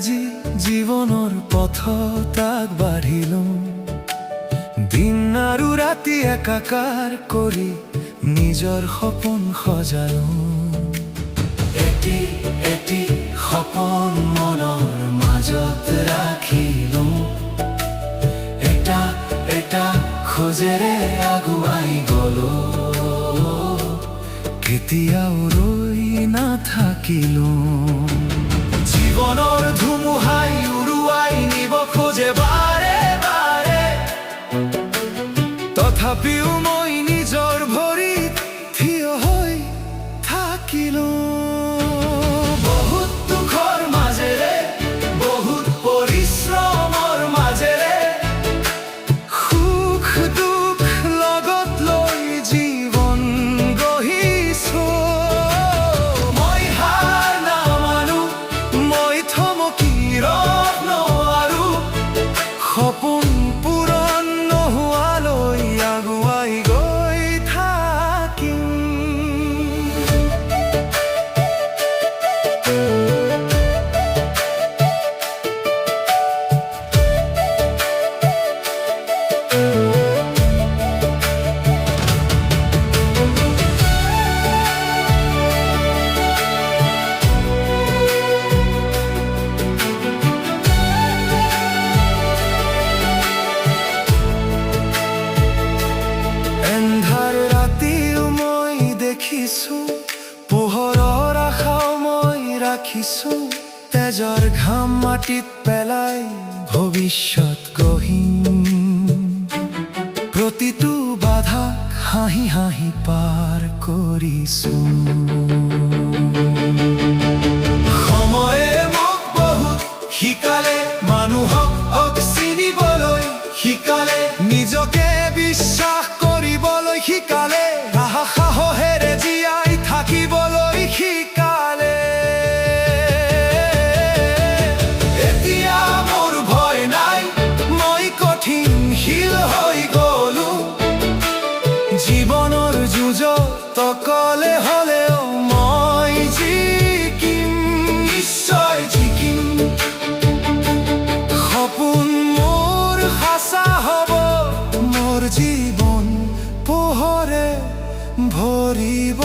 আজি জীৱনৰ পথত আগবাঢ়িলো, দিন আৰু ৰাতি একাকাৰ কৰি নিজৰ সপোন সজালো। এটি এটি সপোন মনৰ মাজত ৰাখিলো, এটা এটা খোজেৰে আগুৱাই গলো, কেতিয়াও ৰৈ নাথাকিলো। জীৱনৰ ধুমুহাই উৰুৱাই নিব খোজে বাৰে বাৰে, তথাপিও মই নিজৰ ভৰিত থিয় হৈ থাকিলো। বহুত দুখৰ মাজেৰে, বহুত পৰিশ্ৰমৰ মাজেৰে, সুখ দুখ লগত লৈ জীৱন গঢ়িছো। মই হাৰ নামানো, মই থমকি ৰব নোৱাৰো, সপোন পূৰণ নোহোৱালৈ আগুৱাই গৈ থাকিম। এন্ধাৰ ৰাতিও মই দেখিছো, পোহৰৰ আশাও মই ৰাখিছো, তেজৰ ঘাম মাটিত পেলাই ভৱিষ্যত গঢ়িম। প্ৰতিটো বাধাক হাঁহি হাঁহি পাৰ কৰিছো। সময়ে মোক বহুত শিকালে, মানুহক চিনিবলৈ শিকালে, নিজকে বিশ্বাস কৰিবলৈ শিকালে, সাহসেৰে জীয়াই থাকিবলৈ শিকালে। এতিয়া মোৰ ভয় নাই, মই কঠিনশীল হৈ গলো, জীৱনৰ যুঁজত অকলে হ'লেও মই জিকিম, নিশ্চয় জিকিম। সপোন মোৰ সঁচা হ'ব, মোৰ জীৱন পোহৰে ভৰিব।